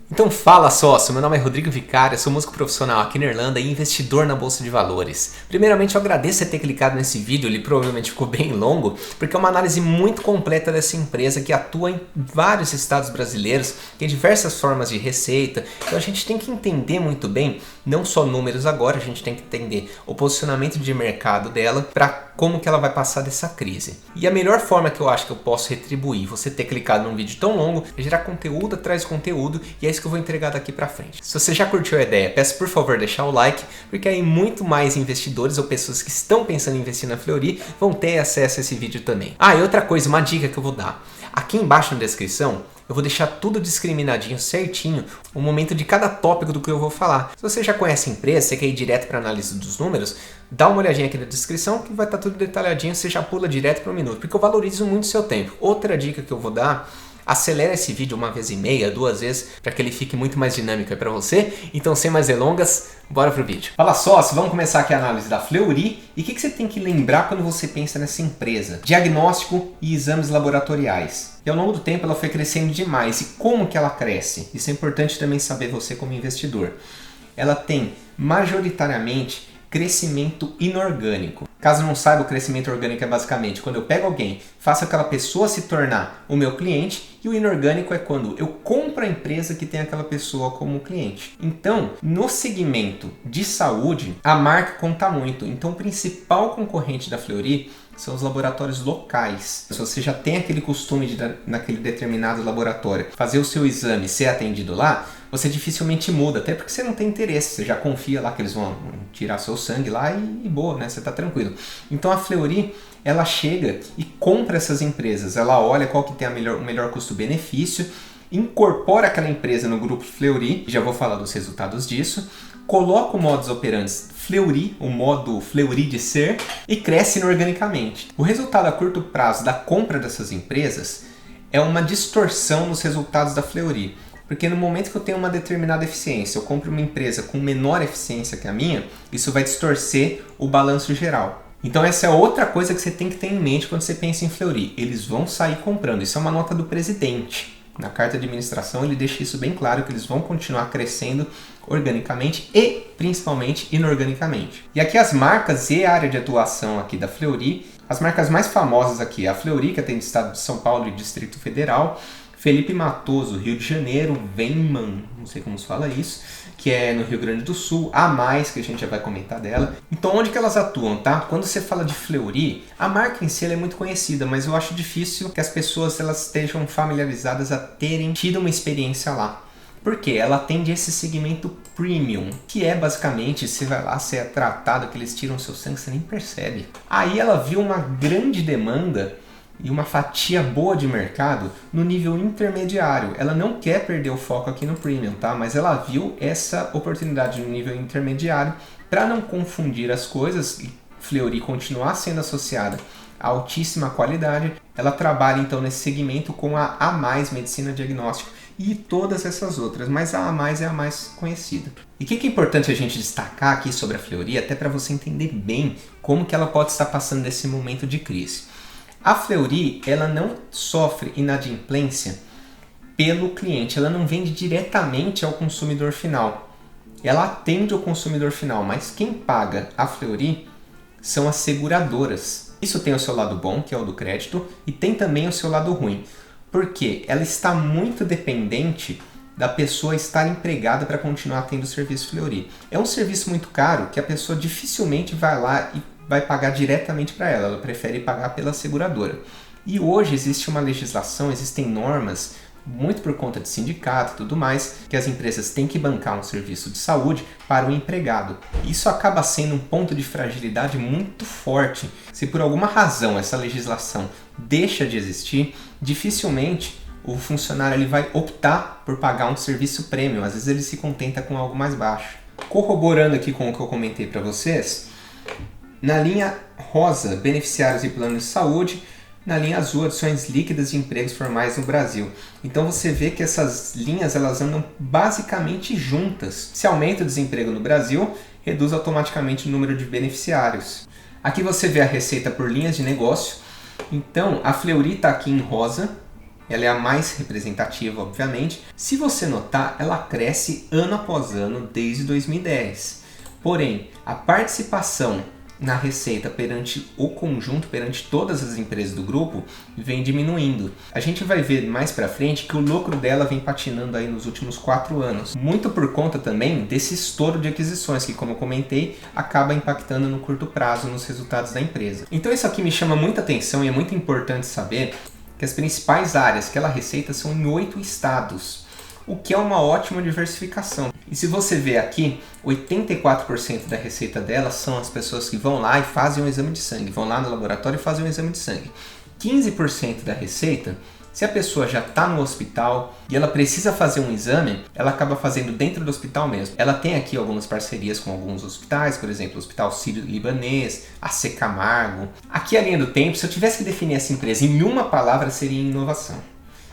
Então fala sócio, meu nome é Rodrigo Vicário, sou músico profissional aqui na Irlanda e investidor na Bolsa de Valores. Primeiramente eu agradeço você ter clicado nesse vídeo, ele provavelmente ficou bem longo, porque é uma análise muito completa dessa empresa que atua em vários estados brasileiros, tem diversas formas de receita, então a gente tem que entender muito bem, não só números agora, a gente tem que entender o posicionamento de mercado dela para como que ela vai passar dessa crise. E a melhor forma que eu acho que eu posso retribuir você ter clicado num vídeo tão longo é gerar conteúdo atrás de conteúdo, e é isso que eu vou entregar daqui pra frente. Se você já curtiu a ideia, peço por favor deixar o like, porque aí muito mais investidores ou pessoas que estão pensando em investir na Fleury vão ter acesso a esse vídeo também. Ah, e outra coisa, uma dica que eu vou dar. Aqui embaixo na descrição eu vou deixar tudo discriminadinho, certinho, o momento de cada tópico do que eu vou falar. Se você já conhece a empresa, você quer ir direto para a análise dos números, dá uma olhadinha aqui na descrição que vai estar tudo detalhadinho, você já pula direto para o minuto, porque eu valorizo muito o seu tempo. Outra dica que eu vou dar: acelera esse vídeo 1,5 vezes, 2 vezes, para que ele fique muito mais dinâmico para você. Então, sem mais delongas, bora pro vídeo. Fala sócio, vamos começar aqui a análise da Fleury. E o que você tem que lembrar quando você pensa nessa empresa? Diagnóstico e exames laboratoriais. E ao longo do tempo ela foi crescendo demais. E como que ela cresce? Isso é importante também saber você como investidor. Ela tem majoritariamente crescimento inorgânico. Caso não saiba, o crescimento orgânico é basicamente quando eu pego alguém, faço aquela pessoa se tornar o meu cliente, e o inorgânico é quando eu compro a empresa que tem aquela pessoa como cliente. Então, no segmento de saúde, a marca conta muito. Então, o principal concorrente da Fleury são os laboratórios locais. Se você já tem aquele costume de, naquele determinado laboratório, fazer o seu exame e ser atendido lá, você dificilmente muda, até porque você não tem interesse, você já confia lá que eles vão tirar seu sangue lá e boa, né? Você tá tranquilo. Então a Fleury, ela chega e compra essas empresas, ela olha qual que tem o melhor custo-benefício, incorpora aquela empresa no grupo Fleury, já vou falar dos resultados disso, coloca o modus operandi Fleury, o modo Fleury de ser, e cresce inorganicamente. O resultado a curto prazo da compra dessas empresas é uma distorção nos resultados da Fleury. Porque no momento que eu tenho uma determinada eficiência, eu compro uma empresa com menor eficiência que a minha, isso vai distorcer o balanço geral. Então essa é outra coisa que você tem que ter em mente quando você pensa em Fleury. Eles vão sair comprando. Isso é uma nota do presidente. Na carta de administração ele deixa isso bem claro, que eles vão continuar crescendo organicamente e principalmente inorganicamente. E aqui as marcas e a área de atuação aqui da Fleury. As marcas mais famosas aqui é a Fleury, que atende o estado de São Paulo e Distrito Federal. Felipe Matoso, Rio de Janeiro, Venman, não sei como se fala isso, que é no Rio Grande do Sul, a mais, que a gente já vai comentar dela. Então onde que elas atuam, tá? Quando você fala de Fleury, a marca em si ela é muito conhecida, mas eu acho difícil que as pessoas elas estejam familiarizadas a terem tido uma experiência lá. Por quê? Ela atende esse segmento premium, que é basicamente, você vai lá, você é tratado, que eles tiram seu sangue, você nem percebe. Aí ela viu uma grande demanda e uma fatia boa de mercado no nível intermediário. Ela não quer perder o foco aqui no premium, tá? Mas ela viu essa oportunidade no nível intermediário para não confundir as coisas e Fleury continuar sendo associada a altíssima qualidade. Ela trabalha então nesse segmento com a mais Medicina Diagnóstico e todas essas outras, mas a mais é a mais conhecida. E o que é importante a gente destacar aqui sobre a Fleury, até para você entender bem como que ela pode estar passando nesse momento de crise. A Fleury, ela não sofre inadimplência pelo cliente, ela não vende diretamente ao consumidor final. Ela atende ao consumidor final, mas quem paga a Fleury são as seguradoras. Isso tem o seu lado bom, que é o do crédito, e tem também o seu lado ruim, porque ela está muito dependente da pessoa estar empregada para continuar tendo o serviço Fleury. É um serviço muito caro que a pessoa dificilmente vai lá e vai pagar diretamente para ela, ela prefere pagar pela seguradora. E hoje existe uma legislação, existem normas, muito por conta de sindicato e tudo mais, que as empresas têm que bancar um serviço de saúde para o empregado. Isso acaba sendo um ponto de fragilidade muito forte. Se por alguma razão essa legislação deixa de existir, dificilmente o funcionário ele vai optar por pagar um serviço premium, às vezes ele se contenta com algo mais baixo. Corroborando aqui com o que eu comentei para vocês, na linha rosa, beneficiários e planos de saúde. Na linha azul, adições líquidas de empregos formais no Brasil. Então você vê que essas linhas elas andam basicamente juntas. Se aumenta o desemprego no Brasil, reduz automaticamente o número de beneficiários. Aqui você vê a receita por linhas de negócio. Então a Fleury está aqui em rosa, ela é a mais representativa, obviamente. Se você notar, ela cresce ano após ano desde 2010. Porém, a participação na receita perante o conjunto, perante todas as empresas do grupo, vem diminuindo. A gente vai ver mais pra frente que o lucro dela vem patinando aí nos últimos 4 anos. Muito por conta também desse estouro de aquisições que, como eu comentei, acaba impactando no curto prazo nos resultados da empresa. Então isso aqui me chama muita atenção e é muito importante saber que as principais áreas que ela receita são em 8 estados. O que é uma ótima diversificação. E se você ver aqui, 84% da receita dela são as pessoas que vão lá e fazem um exame de sangue, vão lá no laboratório e fazem um exame de sangue. 15% da receita, se a pessoa já está no hospital e ela precisa fazer um exame, ela acaba fazendo dentro do hospital mesmo. Ela tem aqui algumas parcerias com alguns hospitais, por exemplo, o Hospital Sírio-Libanês, AC Camargo. Aqui a linha do tempo, se eu tivesse que definir essa empresa em uma palavra, seria inovação.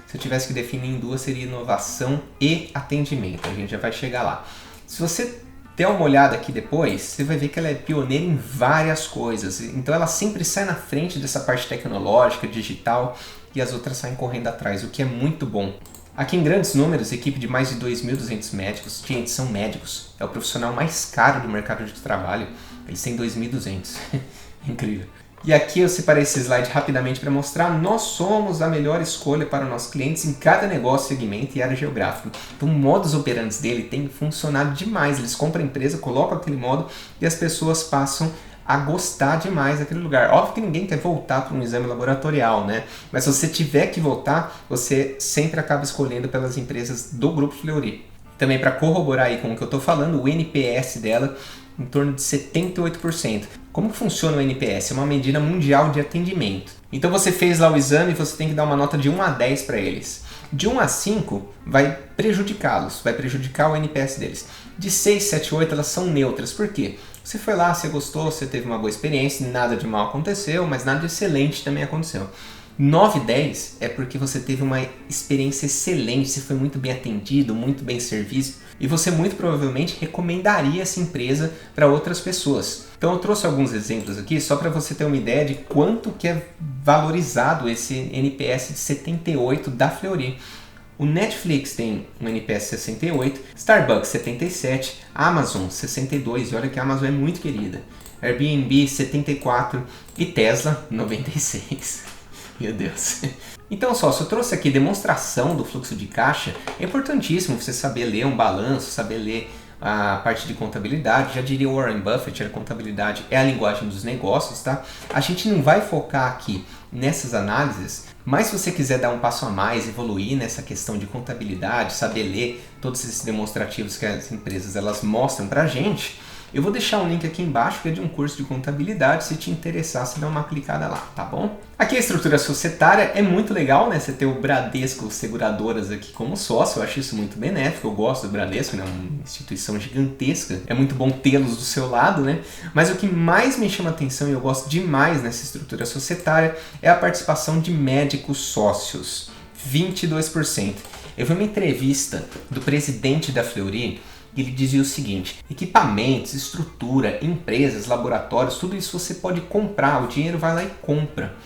Se eu tivesse que definir em 2, seria inovação e atendimento. A gente já vai chegar lá. Se você der uma olhada aqui depois, você vai ver que ela é pioneira em várias coisas. Então ela sempre sai na frente dessa parte tecnológica, digital, e as outras saem correndo atrás, o que é muito bom. Aqui em grandes números, equipe de mais de 2.200 médicos. Gente, são médicos. É o profissional mais caro do mercado de trabalho. Eles têm 2.200. Incrível. E aqui eu separei esse slide rapidamente para mostrar, nós somos a melhor escolha para nossos clientes em cada negócio, segmento e área geográfica. Então o modus operandi dele tem funcionado demais. Eles compram a empresa, colocam aquele modo e as pessoas passam a gostar demais daquele lugar. Óbvio que ninguém quer voltar para um exame laboratorial, né? Mas se você tiver que voltar, você sempre acaba escolhendo pelas empresas do Grupo Fleury. Também para corroborar aí com o que eu estou falando, o NPS dela em torno de 78%. Como que funciona o NPS? É uma medida mundial de atendimento. Então você fez lá o exame e você tem que dar uma nota de 1 a 10 para eles. De 1 a 5 vai prejudicá-los, vai prejudicar o NPS deles. De 6, 7, 8 elas são neutras. Por quê? Você foi lá, você gostou, você teve uma boa experiência, nada de mal aconteceu, mas nada de excelente também aconteceu. 9 e 10 é porque você teve uma experiência excelente, você foi muito bem atendido, muito bem servido e você muito provavelmente recomendaria essa empresa para outras pessoas. Então eu trouxe alguns exemplos aqui só para você ter uma ideia de quanto que é valorizado esse NPS de 78 da Fleury. O Netflix tem um NPS 68, Starbucks 77, Amazon 62, e olha que a Amazon é muito querida, Airbnb 74 e Tesla 96. Meu Deus. Então, sócio, eu trouxe aqui demonstração do fluxo de caixa. É importantíssimo você saber ler um balanço, saber ler a parte de contabilidade. Já diria Warren Buffett, a contabilidade é a linguagem dos negócios, tá? A gente não vai focar aqui nessas análises, mas se você quiser dar um passo a mais, evoluir nessa questão de contabilidade, saber ler todos esses demonstrativos que as empresas elas mostram pra gente, eu vou deixar um link aqui embaixo que é de um curso de contabilidade, se te interessar, você dá uma clicada lá, tá bom? Aqui a estrutura societária é muito legal, né? Você ter o Bradesco Seguradoras aqui como sócio, eu acho isso muito benéfico, eu gosto do Bradesco, né? Uma instituição gigantesca, é muito bom tê-los do seu lado, né? Mas o que mais me chama atenção e eu gosto demais nessa estrutura societária é a participação de médicos sócios, 22%. Eu vi uma entrevista do presidente da Fleury, ele dizia o seguinte: equipamentos, estrutura, empresas, laboratórios, tudo isso você pode comprar, o dinheiro vai lá e compra.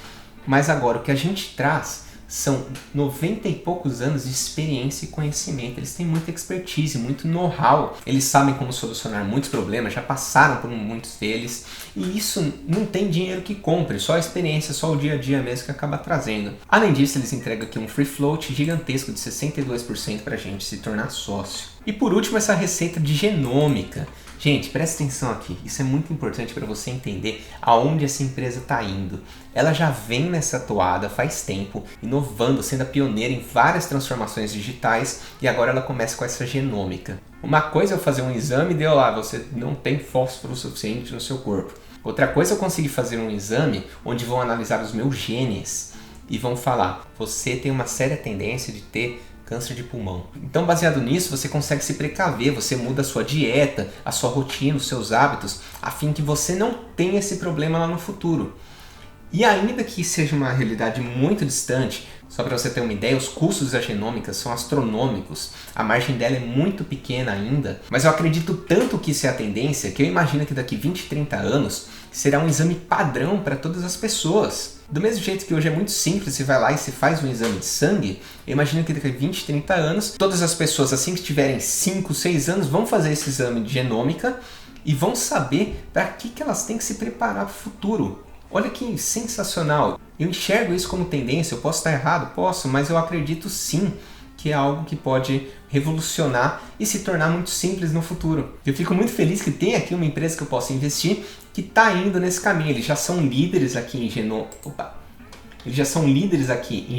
Mas agora o que a gente traz são 90 e poucos anos de experiência e conhecimento. Eles têm muita expertise, muito know-how. Eles sabem como solucionar muitos problemas, já passaram por muitos deles. E isso não tem dinheiro que compre, só a experiência, só o dia a dia mesmo que acaba trazendo. Além disso, eles entregam aqui um free float gigantesco de 62% para a gente se tornar sócio. E por último, essa receita de genômica. Gente, presta atenção aqui, isso é muito importante para você entender aonde essa empresa está indo. Ela já vem nessa toada faz tempo, inovando, sendo a pioneira em várias transformações digitais e agora ela começa com essa genômica. Uma coisa é eu fazer um exame e deu lá, você não tem fósforo suficiente no seu corpo. Outra coisa é eu conseguir fazer um exame onde vão analisar os meus genes e vão falar, você tem uma séria tendência de ter câncer de pulmão. Então, baseado nisso, você consegue se precaver, você muda a sua dieta, a sua rotina, os seus hábitos, a fim que você não tenha esse problema lá no futuro. E ainda que seja uma realidade muito distante, só para você ter uma ideia, os custos da genômica são astronômicos, a margem dela é muito pequena ainda, mas eu acredito tanto que isso é a tendência que eu imagino que daqui 20, 30 anos será um exame padrão para todas as pessoas. Do mesmo jeito que hoje é muito simples, você vai lá e se faz um exame de sangue, eu imagino que daqui a 20, 30 anos, todas as pessoas assim que tiverem 5, 6 anos vão fazer esse exame de genômica e vão saber para que elas têm que se preparar para o futuro. Olha que sensacional! Eu enxergo isso como tendência, eu posso estar errado? Posso, mas eu acredito sim que é algo que pode revolucionar e se tornar muito simples no futuro. Eu fico muito feliz que tem aqui uma empresa que eu possa investir que está indo nesse caminho. Eles já são líderes aqui em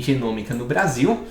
genômica no Brasil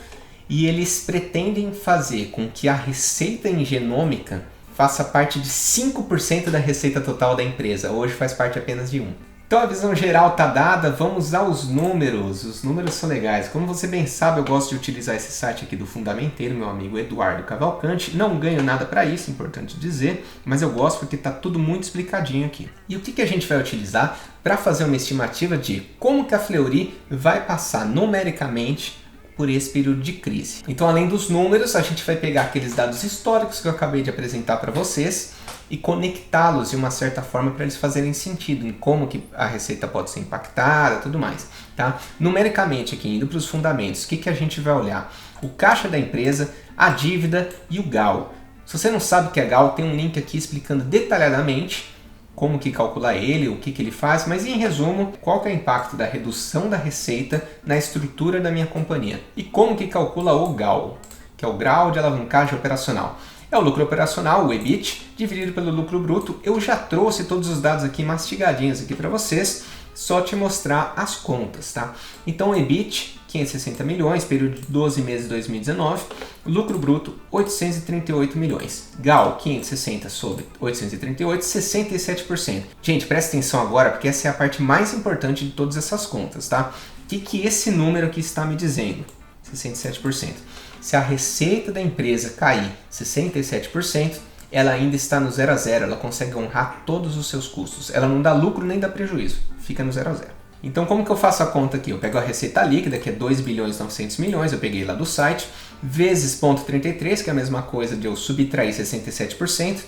e eles pretendem fazer com que a receita em genômica faça parte de 5% da receita total da empresa. Hoje faz parte apenas de 1%. Então a visão geral está dada, vamos aos números. Os números são legais. Como você bem sabe, eu gosto de utilizar esse site aqui do Fundamenteiro, meu amigo Eduardo Cavalcante. Não ganho nada para isso, importante dizer, mas eu gosto porque está tudo muito explicadinho aqui. E o que a gente vai utilizar para fazer uma estimativa de como que a Fleury vai passar numericamente por esse período de crise. Então, além dos números, a gente vai pegar aqueles dados históricos que eu acabei de apresentar para vocês e conectá-los de uma certa forma para eles fazerem sentido em como que a receita pode ser impactada e tudo mais. Tá? Numericamente aqui, indo para os fundamentos, o que a gente vai olhar? O caixa da empresa, a dívida e o GAL. Se você não sabe o que é GAL, tem um link aqui explicando detalhadamente como que calcular ele, o que ele faz, mas em resumo, qual que é o impacto da redução da receita na estrutura da minha companhia. E como que calcula o GAL, que é o grau de alavancagem operacional. É o lucro operacional, o EBIT, dividido pelo lucro bruto. Eu já trouxe todos os dados aqui mastigadinhos aqui para vocês, só te mostrar as contas, tá? Então, EBIT, 560 milhões, período de 12 meses de 2019, lucro bruto, 838 milhões. GAL, 560 sobre 838, 67%. Gente, presta atenção agora, porque essa é a parte mais importante de todas essas contas, tá? O que esse número aqui está me dizendo? 67%. Se a receita da empresa cair 67%, ela ainda está no 0 a 0, ela consegue honrar todos os seus custos. Ela não dá lucro nem dá prejuízo, fica no 0 a 0. Então como que eu faço a conta aqui? Eu pego a receita líquida, que é 2 bilhões 900 milhões, eu peguei lá do site, vezes 0,33, que é a mesma coisa de eu subtrair 67%.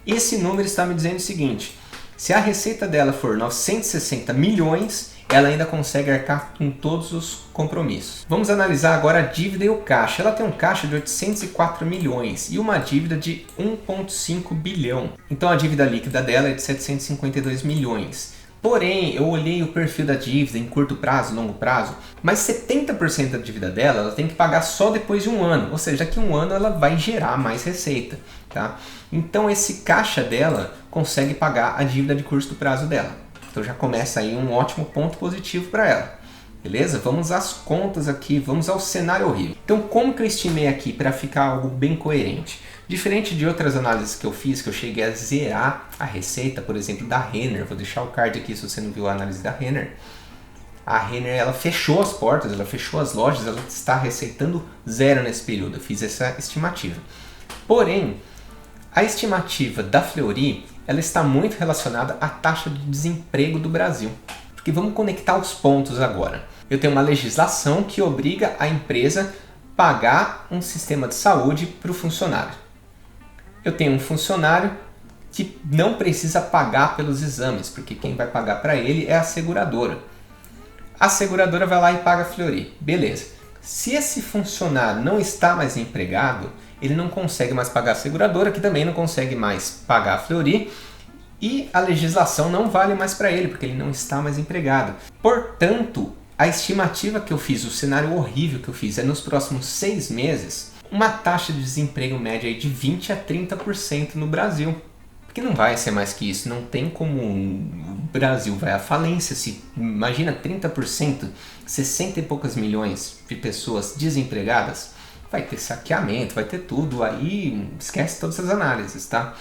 Esse número está me dizendo o seguinte: se a receita dela for 960 milhões, ela ainda consegue arcar com todos os compromissos. Vamos analisar agora a dívida e o caixa. Ela tem um caixa de 804 milhões e uma dívida de 1,5 bilhão. Então a dívida líquida dela é de 752 milhões. Porém, eu olhei o perfil da dívida em curto prazo, longo prazo, mas 70% da dívida dela ela tem que pagar só depois de um ano, ou seja, daqui a um ano ela vai gerar mais receita. Tá? Então esse caixa dela consegue pagar a dívida de curto prazo dela. Então já começa aí um ótimo ponto positivo para ela. Beleza? Vamos às contas aqui, vamos ao cenário horrível. Então como que eu estimei aqui para ficar algo bem coerente? Diferente de outras análises que eu fiz, que eu cheguei a zerar a receita, por exemplo, da Renner. Vou deixar o card aqui se você não viu a análise da Renner. A Renner, ela fechou as portas, ela fechou as lojas, ela está receitando zero nesse período. Eu fiz essa estimativa. Porém, a estimativa da Fleury, ela está muito relacionada à taxa de desemprego do Brasil. Porque vamos conectar os pontos agora. Eu tenho uma legislação que obriga a empresa a pagar um sistema de saúde para o funcionário. Eu tenho um funcionário que não precisa pagar pelos exames, porque quem vai pagar para ele é a seguradora. A seguradora vai lá e paga a Fleury. Beleza. Se esse funcionário não está mais empregado, ele não consegue mais pagar a seguradora, que também não consegue mais pagar a Fleury, e a legislação não vale mais para ele, porque ele não está mais empregado. Portanto, a estimativa que eu fiz, o cenário horrível que eu fiz, é nos próximos 6 meses, uma taxa de desemprego média de 20 a 30% no Brasil. Porque não vai ser mais que isso, não tem como o Brasil vai à falência. Se imagina 30%, 60 e poucas milhões de pessoas desempregadas, vai ter saqueamento, vai ter tudo, aí esquece todas as análises, tá?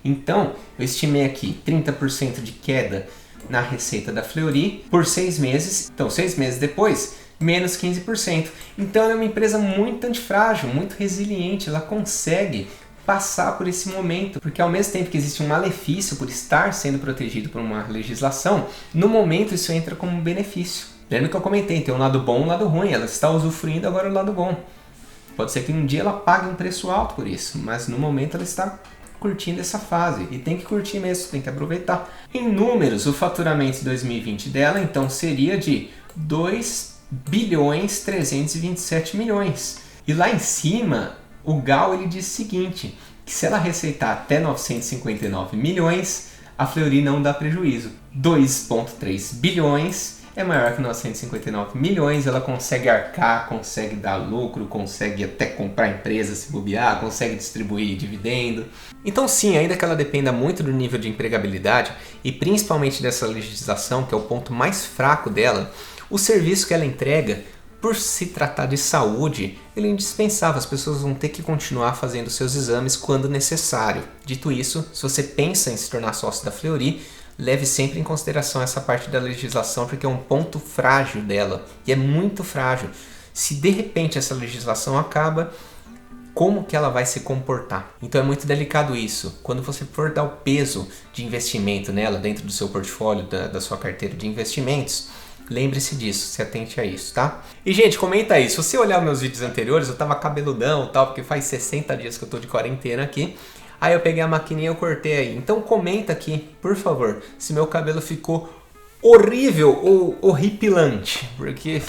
Então, eu estimei aqui 30% de queda na receita da Fleury por 6 meses. Então, 6 meses depois, menos 15%. Então, ela é uma empresa muito antifrágil, muito resiliente. Ela consegue passar por esse momento, porque ao mesmo tempo que existe um malefício por estar sendo protegido por uma legislação, no momento isso entra como um benefício. Lembra que eu comentei, tem um lado bom e um lado ruim, ela está usufruindo agora o lado bom. Pode ser que um dia ela pague um preço alto por isso, mas no momento ela está curtindo essa fase, e tem que curtir mesmo, tem que aproveitar. Em números, o faturamento de 2020 dela então seria de 2.327 bilhões. E lá em cima, o Gal ele diz o seguinte, que se ela receitar até 959 milhões, a Fleury não dá prejuízo. 2,3 bilhões é maior que 959 milhões, ela consegue arcar, consegue dar lucro, consegue até comprar empresa se bobear, consegue distribuir dividendo. Então sim, ainda que ela dependa muito do nível de empregabilidade e principalmente dessa legislação, que é o ponto mais fraco dela, o serviço que ela entrega, por se tratar de saúde, ele é indispensável, as pessoas vão ter que continuar fazendo seus exames quando necessário. Dito isso, se você pensa em se tornar sócio da Fleury, leve sempre em consideração essa parte da legislação, porque é um ponto frágil dela, e é muito frágil. Se de repente essa legislação acaba, como que ela vai se comportar? Então é muito delicado isso. Quando você for dar o peso de investimento nela dentro do seu portfólio, da sua carteira de investimentos, lembre-se disso, se atente a isso, tá? E gente, comenta aí, se você olhar meus vídeos anteriores, eu tava cabeludão e tal, porque faz 60 dias que eu tô de quarentena aqui. Aí eu peguei a maquininha e eu cortei aí. Então comenta aqui, por favor, se meu cabelo ficou horrível ou horripilante. Porque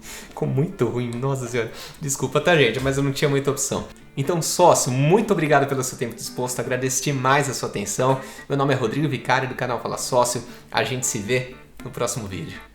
ficou muito ruim, nossa senhora. Desculpa, tá gente, mas eu não tinha muita opção. Então sócio, muito obrigado pelo seu tempo disposto, agradeço demais a sua atenção. Meu nome é Rodrigo Vicari do canal Fala Sócio. A gente se vê no próximo vídeo.